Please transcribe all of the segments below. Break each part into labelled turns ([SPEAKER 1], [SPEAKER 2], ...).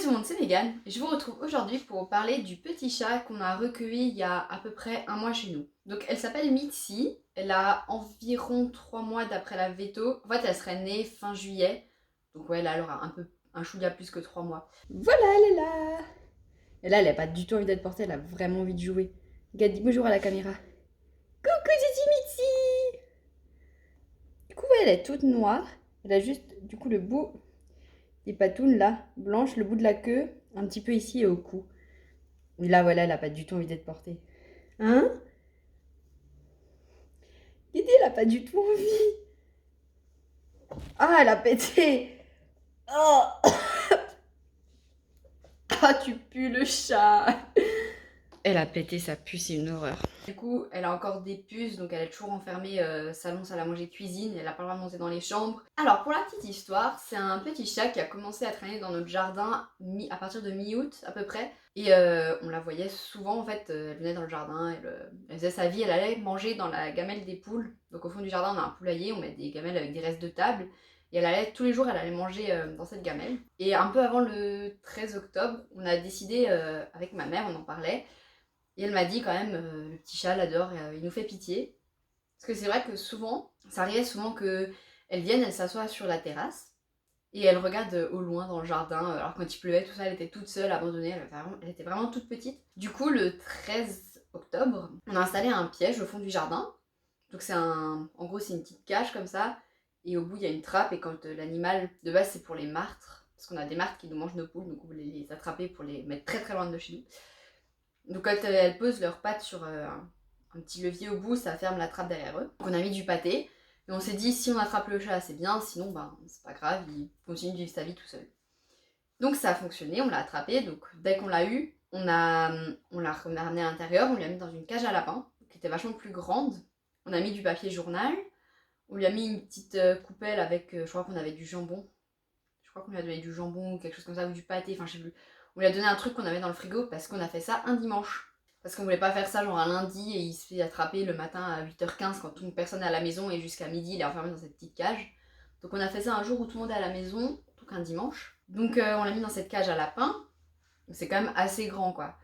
[SPEAKER 1] tout le monde, c'est Megan. Je vous retrouve aujourd'hui pour parler du petit chat qu'on a recueilli il y a à peu près un mois chez nous. Donc elle s'appelle Mitzi, elle a environ 3 mois d'après la veto. En fait elle serait née fin juillet, donc ouais là elle aura un chouïa plus que 3 mois.
[SPEAKER 2] Voilà, elle est là. Et là, elle a pas du tout envie d'être portée, elle a vraiment envie de jouer. Regarde, dis bonjour à la caméra. Coucou, Zizi Mitzi. Du coup, ouais, elle est toute noire. Elle a juste, du coup, le bout des patounes là, blanche, le bout de la queue, un petit peu ici et au cou. Et là, voilà, elle a pas du tout envie d'être portée. Hein? Guédé, elle a pas du tout envie. Ah, elle a pété. Oh, ah, tu pues le chat. Elle a pété sa puce, c'est une horreur.
[SPEAKER 1] Du coup elle a encore des puces, donc elle est toujours enfermée salon, salle à manger, cuisine, elle a pas le droit de monter dans les chambres. Alors pour la petite histoire, c'est un petit chat qui a commencé à traîner dans notre jardin à partir de mi-août à peu près. Et on la voyait souvent en fait, elle venait dans le jardin, elle faisait sa vie, elle allait manger dans la gamelle des poules. Donc au fond du jardin on a un poulailler, on met des gamelles avec des restes de table. Et elle allait, tous les jours, elle allait manger dans cette gamelle. Et un peu avant le 13 octobre, on a décidé, avec ma mère, on en parlait, et elle m'a dit quand même, le petit chat l'adore, il nous fait pitié. Parce que c'est vrai que souvent, ça arrivait souvent qu'elle vienne, elle s'assoit sur la terrasse, et elle regarde au loin dans le jardin. Alors quand il pleuvait, tout ça, elle était toute seule, abandonnée, elle était vraiment toute petite. Du coup, le 13 octobre, on a installé un piège au fond du jardin. Donc en gros, c'est une petite cage comme ça, et au bout, il y a une trappe, et quand l'animal, de base, c'est pour les martres, parce qu'on a des martres qui nous mangent nos poules, donc on voulait les attraper pour les mettre très très loin de chez nous. Donc quand elles posent leurs pattes sur un petit levier au bout, ça ferme la trappe derrière eux. Donc on a mis du pâté, et on s'est dit si on attrape le chat c'est bien, sinon ben c'est pas grave, il continue de vivre sa vie tout seul. Donc ça a fonctionné, on l'a attrapé, donc dès qu'on l'a eu, on l'a ramené à l'intérieur, on l'a mis dans une cage à lapin, qui était vachement plus grande. On a mis du papier journal, on lui a mis une petite coupelle avec, je crois qu'on avait du jambon. Je crois qu'on lui a donné du jambon ou quelque chose comme ça, ou du pâté, enfin je sais plus. On lui a donné un truc qu'on avait dans le frigo parce qu'on a fait ça un dimanche. Parce qu'on voulait pas faire ça genre un lundi et il se fait attraper le matin à 8h15 quand toute personne est à la maison et jusqu'à midi il est enfermé dans cette petite cage. Donc on a fait ça un jour où tout le monde est à la maison, donc un dimanche. Donc on l'a mis dans cette cage à lapin. C'est quand même assez grand quoi.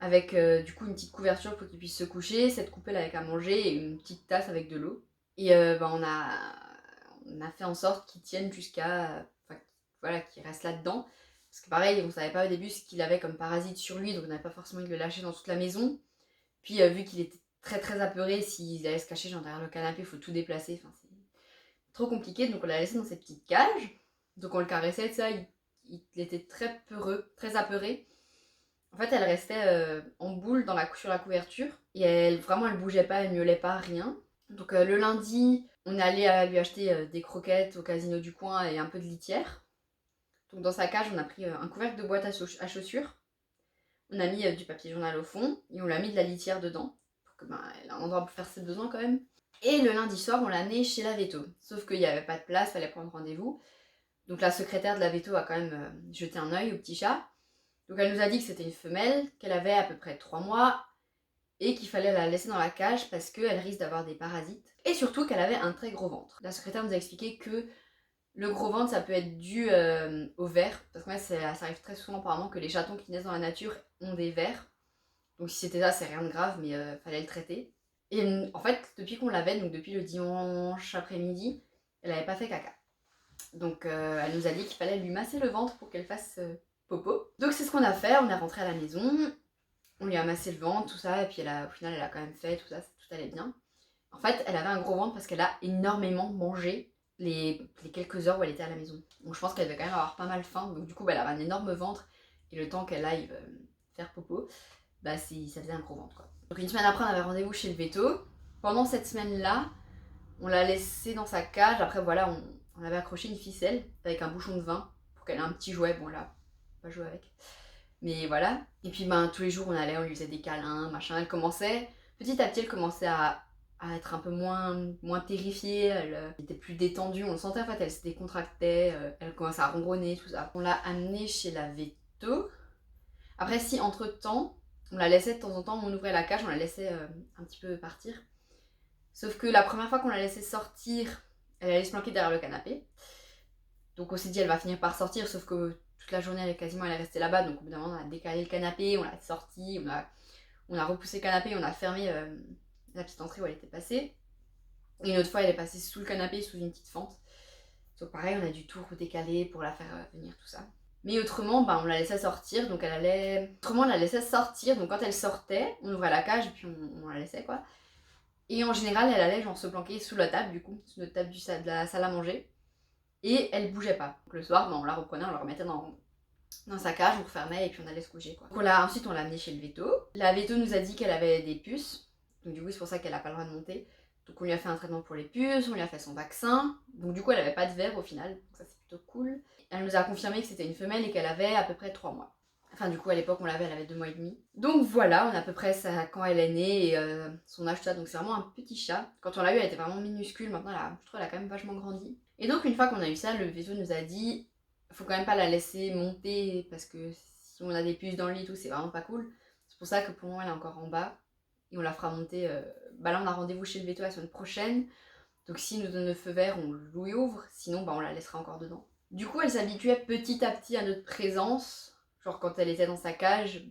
[SPEAKER 1] Avec du coup une petite couverture pour qu'il puisse se coucher, cette coupelle avec à manger et une petite tasse avec de l'eau. Et on a fait en sorte qu'il tienne jusqu'à... Enfin, voilà, qu'il reste là-dedans. Parce que pareil, on savait pas au début ce qu'il avait comme parasite sur lui, donc on n'avait pas forcément envie de le lâcher dans toute la maison. Puis vu qu'il était très très apeuré, s'il allait se cacher genre derrière le canapé, il faut tout déplacer. Enfin, c'est trop compliqué, donc on l'a laissé dans cette petite cage. Donc on le caressait, ça, il était très peureux, très apeuré. En fait, elle restait en boule sur la couverture. Et elle bougeait pas, elle miaulait pas, rien. Donc le lundi, on est allé lui acheter des croquettes au casino du coin et un peu de litière. Donc dans sa cage, on a pris un couvercle de boîte à chaussures. On a mis du papier journal au fond et on lui a mis de la litière dedans. Pour que elle ait un endroit pour faire ses besoins quand même. Et le lundi soir, on l'a amené chez la veto. Sauf qu'il n'y avait pas de place, fallait prendre rendez-vous. Donc la secrétaire de la veto a quand même jeté un œil au petit chat. Donc elle nous a dit que c'était une femelle, qu'elle avait à peu près 3 mois et qu'il fallait la laisser dans la cage parce qu'elle risque d'avoir des parasites. Et surtout qu'elle avait un très gros ventre. La secrétaire nous a expliqué que le gros ventre, ça peut être dû au ver. Parce que moi, ça arrive très souvent apparemment que les chatons qui naissent dans la nature ont des vers. Donc si c'était ça, c'est rien de grave, mais fallait le traiter. Et en fait, depuis qu'on l'avait, donc depuis le dimanche après-midi, elle n'avait pas fait caca. Donc elle nous a dit qu'il fallait lui masser le ventre pour qu'elle fasse popo. Donc c'est ce qu'on a fait, on est rentré à la maison, on lui a massé le ventre, tout ça, et puis au final elle a quand même fait tout ça, tout allait bien. En fait, elle avait un gros ventre parce qu'elle a énormément mangé les quelques heures où elle était à la maison. Donc je pense qu'elle devait quand même avoir pas mal faim, donc du coup elle avait un énorme ventre, et le temps qu'elle aille faire popo, bah ça faisait un gros ventre quoi. Donc une semaine après on avait rendez-vous chez le veto. Pendant cette semaine-là, on l'a laissée dans sa cage, après voilà, on avait accroché une ficelle avec un bouchon de vin pour qu'elle ait un petit jouet, bon là, pas jouer avec. Mais voilà. Et puis tous les jours on allait, on lui faisait des câlins, machin. Elle commençait, petit à petit elle commençait à être un peu moins terrifiée, elle était plus détendue, on le sentait en fait, elle se décontractait, elle commençait à ronronner, tout ça. On l'a amenée chez la veto. Après si entre temps, on la laissait de temps en temps, on ouvrait la cage, on la laissait un petit peu partir. Sauf que la première fois qu'on l'a laissée sortir, elle allait se planquer derrière le canapé. Donc on s'est dit elle va finir par sortir, sauf que toute la journée, elle est restée là-bas, donc au bout d'un moment on a décalé le canapé, on l'a sorti, on a repoussé le canapé, on a fermé la petite entrée où elle était passée. Et une autre fois elle est passée sous le canapé, sous une petite fente. Donc pareil, on a dû tout redécaler pour la faire venir, tout ça. Mais autrement, on la laissait sortir, donc elle allait... Autrement, on la laissait sortir, donc quand elle sortait, on ouvrait la cage et puis on la laissait, quoi. Et en général, elle allait genre se planquer sous la table, du coup, sous notre table de la salle à manger. Et elle bougeait pas. Donc le soir, on la reprenait, on la remettait dans sa cage, on refermait et puis on allait se coucher, quoi. Donc ensuite, on l'a amenée chez le veto. La veto nous a dit qu'elle avait des puces, donc du coup, c'est pour ça qu'elle a pas le droit de monter. Donc on lui a fait un traitement pour les puces, on lui a fait son vaccin. Donc du coup, elle avait pas de verre au final, donc ça c'est plutôt cool. Elle nous a confirmé que c'était une femelle et qu'elle avait à peu près 3 mois. Enfin du coup, à l'époque, on l'avait, elle avait 2 mois et demi. Donc voilà, on a à peu près ça quand elle est née et son âge ça. Donc c'est vraiment un petit chat. Quand on l'a eu, elle était vraiment minuscule. Maintenant, je trouve qu'elle a quand même vachement grandi. Et donc une fois qu'on a eu ça, le veto nous a dit faut quand même pas la laisser monter parce que si on a des puces dans le lit et tout, c'est vraiment pas cool. C'est pour ça que pour moi, elle est encore en bas. Et on la fera monter. Là, on a rendez-vous chez le veto la semaine prochaine. Donc, s'il nous donne le feu vert, on lui ouvre. Sinon, on la laissera encore dedans. Du coup, elle s'habituait petit à petit à notre présence. Genre, quand elle était dans sa cage,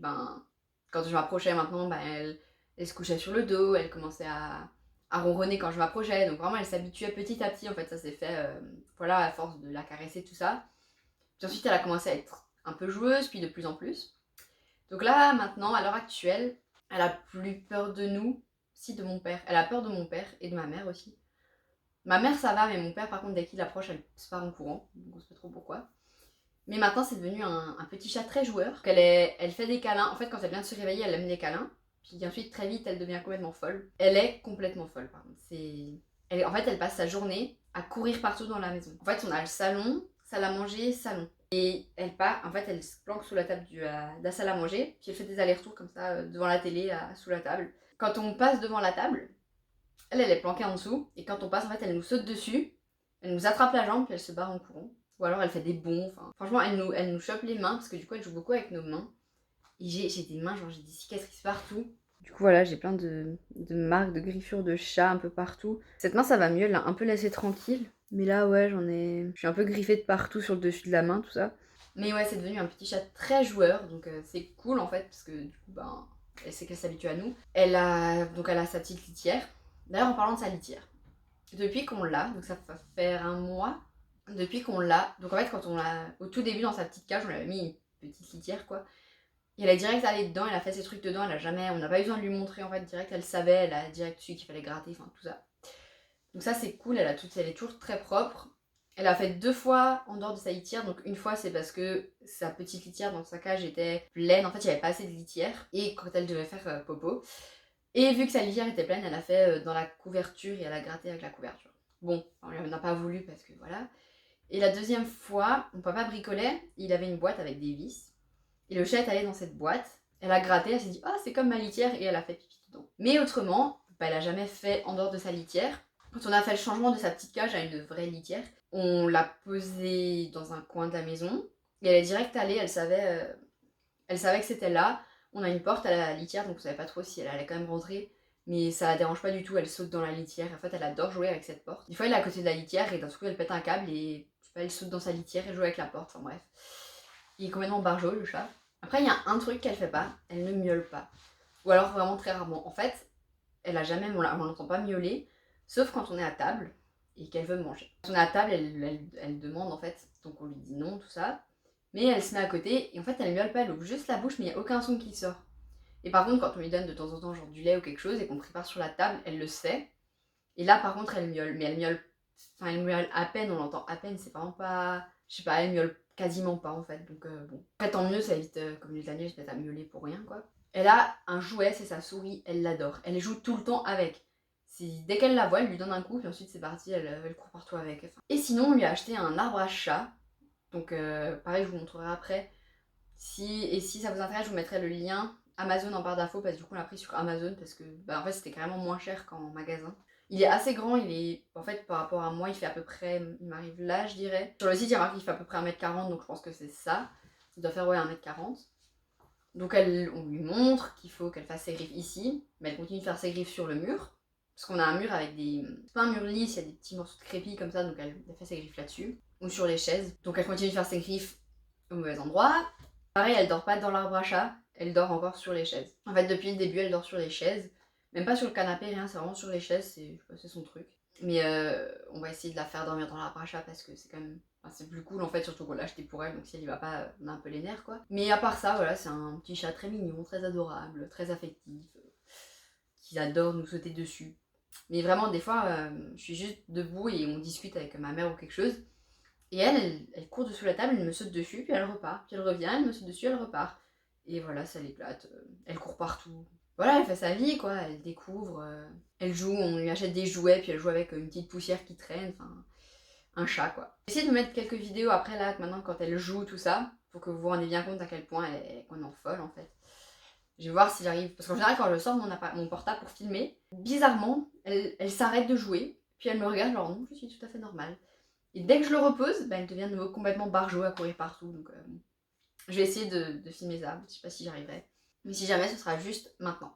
[SPEAKER 1] quand je m'approchais maintenant, elle se couchait sur le dos. Elle commençait à ronronner quand je m'approchais. Donc, vraiment, elle s'habituait petit à petit. En fait, ça s'est fait, à force de la caresser, tout ça. Puis ensuite, elle a commencé à être un peu joueuse, puis de plus en plus. Donc là, maintenant, à l'heure actuelle, elle a plus peur de nous, si de mon père. Elle a peur de mon père et de ma mère aussi. Ma mère ça va, mais mon père par contre dès qu'il approche, elle se part en courant. Donc on sait pas trop pourquoi. Mais maintenant c'est devenu un petit chat très joueur. Elle fait des câlins. En fait quand elle vient de se réveiller, elle aime les câlins. Puis ensuite très vite elle devient complètement folle. Elle est complètement folle par contre. En fait elle passe sa journée à courir partout dans la maison. En fait on a le salon, salle à manger, salon. Et elle part, en fait, elle se planque sous la table de la salle à manger, puis elle fait des allers-retours comme ça, devant la télé, sous la table. Quand on passe devant la table, elle est planquée en dessous, et quand on passe, en fait, elle nous saute dessus, elle nous attrape la jambe, puis elle se barre en courant. Ou alors elle fait des bonds, franchement, elle nous chope les mains, parce que du coup, elle joue beaucoup avec nos mains. Et j'ai des mains, j'ai des cicatrices partout. Du coup, voilà, j'ai plein de marques, de griffures de chat un peu partout. Cette main, ça va mieux, elle l'a un peu laissée tranquille. Mais là, ouais, je suis un peu griffée de partout sur le dessus de la main, tout ça. Mais ouais, c'est devenu un petit chat très joueur, donc c'est cool en fait, parce que du coup, elle sait qu'elle s'habitue à nous. Elle a sa petite litière. D'ailleurs, en parlant de sa litière, depuis qu'on l'a, donc ça va faire un mois, depuis qu'on l'a, donc en fait, quand on l'a, au tout début dans sa petite cage, on lui avait mis une petite litière quoi. Et elle est direct allée dedans, elle a fait ses trucs dedans, on n'a pas eu besoin de lui montrer en fait, direct elle savait, elle a direct su qu'il fallait gratter, enfin tout ça. Donc ça c'est cool, elle est toujours très propre. Elle a fait 2 fois en dehors de sa litière, donc une fois c'est parce que sa petite litière dans sa cage était pleine, en fait il n'y avait pas assez de litière, et quand elle devait faire popo. Et vu que sa litière était pleine, elle a fait dans la couverture et elle a gratté avec la couverture. Bon, on n'a pas voulu parce que voilà. Et la deuxième fois, mon papa bricolait, il avait une boîte avec des vis. Et le chat est allé dans cette boîte, elle a gratté, elle s'est dit « Oh, c'est comme ma litière » et elle a fait pipi dedans. Mais autrement, elle a jamais fait en dehors de sa litière. Quand on a fait le changement de sa petite cage à une vraie litière, on l'a posée dans un coin de la maison. Et elle est direct allée, elle savait que c'était là. On a une porte à la litière, donc on savait pas trop si elle allait quand même rentrer. Mais ça la dérange pas du tout, elle saute dans la litière. En fait, elle adore jouer avec cette porte. Des fois, elle est à côté de la litière et d'un coup, elle pète un câble et je sais pas, elle saute dans sa litière et joue avec la porte. Enfin bref. Il est complètement barjot, le chat. Après, il y a un truc qu'elle fait pas, elle ne miaule pas. Ou alors vraiment très rarement. En fait, on l'entend pas miauler, sauf quand on est à table et qu'elle veut manger. Quand on est à table, elle demande en fait, donc on lui dit non, tout ça. Mais elle se met à côté et en fait elle miaule pas, elle ouvre juste la bouche mais il n'y a aucun son qui sort. Et par contre quand on lui donne de temps en temps genre du lait ou quelque chose et qu'on prépare sur la table, elle le sait. Et là par contre elle miaule, mais elle miaule à peine, on l'entend à peine, c'est vraiment pas... Je sais pas, elle miaule quasiment pas en fait, donc bon. Après tant mieux, ça évite comme les années, peut-être à miauler pour rien quoi. Elle a un jouet, c'est sa souris, elle l'adore. Elle joue tout le temps avec. Dès qu'elle la voit, elle lui donne un coup, puis ensuite c'est parti, elle court partout avec. Et sinon, on lui a acheté un arbre à chat. Donc pareil, je vous montrerai après. Si ça vous intéresse, je vous mettrai le lien Amazon en barre d'infos, parce que du coup on l'a pris sur Amazon, parce que en fait c'était carrément moins cher qu'en magasin. Il est assez grand, en fait par rapport à moi, il fait à peu près, il m'arrive là je dirais. Sur le site il y a marqué qu'il fait à peu près 1m40, donc je pense que c'est ça. Ça doit faire ouais 1m40. Donc on lui montre qu'il faut qu'elle fasse ses griffes ici, mais elle continue de faire ses griffes sur le mur. Parce qu'on a un mur avec des... C'est pas un mur lisse, il y a des petits morceaux de crépi comme ça, donc elle fait ses griffes là-dessus. Ou sur les chaises. Donc elle continue de faire ses griffes au mauvais endroit. Pareil, elle dort pas dans l'arbre à chat, elle dort encore sur les chaises. En fait, depuis le début, elle dort sur les chaises. Même pas sur le canapé, rien, c'est vraiment sur les chaises, c'est son truc. Mais on va essayer de la faire dormir dans l'arbre à chat parce que c'est quand même... Enfin, c'est plus cool en fait, surtout qu'on l'a acheté pour elle, donc si elle y va pas, on a un peu les nerfs quoi. Mais à part ça, voilà, c'est un petit chat très mignon, très adorable, très affectif, qui adore nous sauter dessus. Mais vraiment, des fois, je suis juste debout et on discute avec ma mère ou quelque chose. Et elle court dessous la table, elle me saute dessus, puis elle repart. Puis elle revient, elle me saute dessus, elle repart. Et voilà, ça l'éclate. Elle court partout. Voilà, elle fait sa vie, quoi. Elle découvre. Elle joue, on lui achète des jouets, puis elle joue avec une petite poussière qui traîne. Enfin, un chat, quoi. J'ai essayé de mettre quelques vidéos après, là, maintenant, quand elle joue, tout ça, pour que vous vous rendiez bien compte à quel point qu'on est en folle, en fait. Je vais voir si j'arrive. Parce qu'en général, quand je sors mon portable pour filmer, bizarrement, elle s'arrête de jouer, puis elle me regarde, genre non, je suis tout à fait normale. Et dès que je le repose, bah, elle devient de nouveau complètement barjot à courir partout. Donc je vais essayer de filmer ça. Je sais pas si j'arriverai. Mais si jamais, ce sera juste maintenant.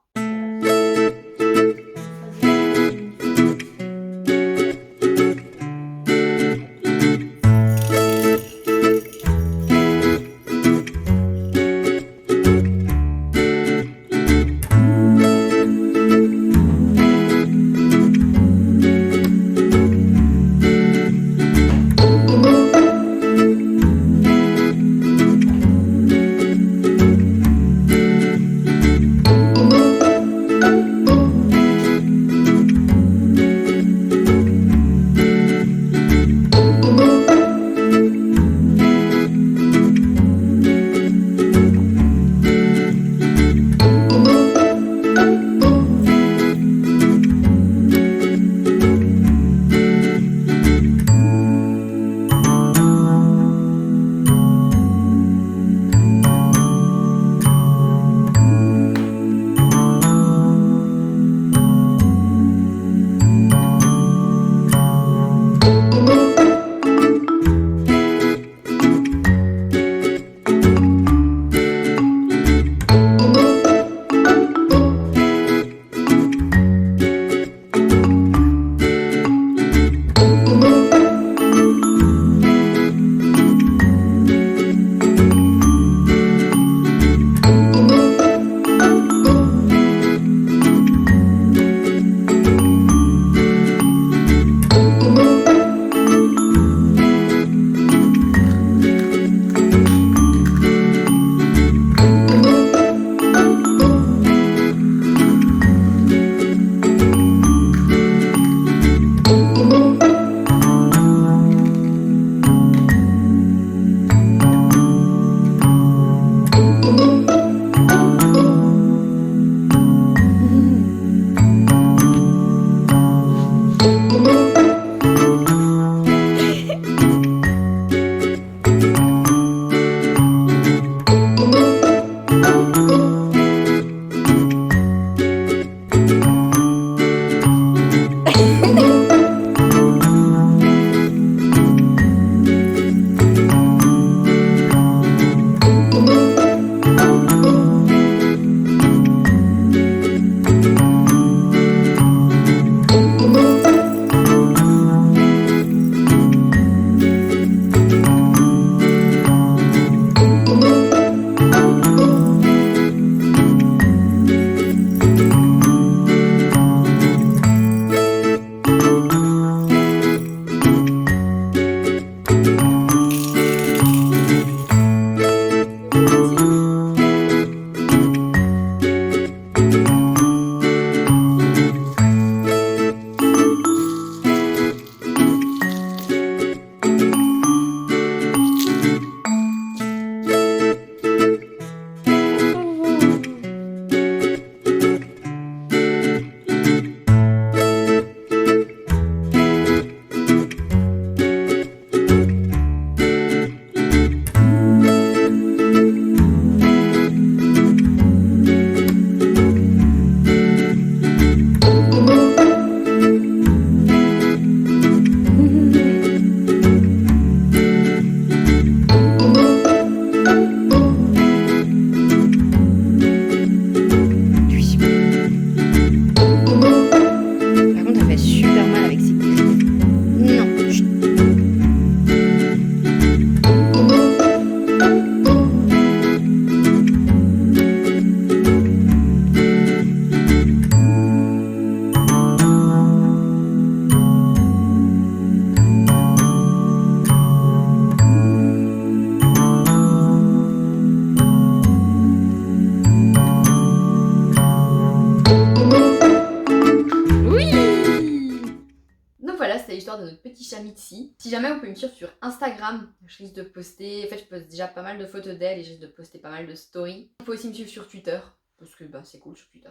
[SPEAKER 1] petit chat Mitzi. Si jamais vous pouvez me suivre sur Instagram, je risque de poster, en fait je poste déjà pas mal de photos d'elle et je risque de poster pas mal de stories. Vous pouvez aussi me suivre sur Twitter, parce que bah, c'est cool sur Twitter.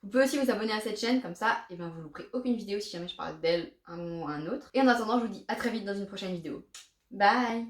[SPEAKER 1] Vous pouvez aussi vous abonner à cette chaîne, comme ça, et ben vous louperez aucune vidéo si jamais je parle d'elle un moment ou un autre. Et en attendant, je vous dis à très vite dans une prochaine vidéo. Bye!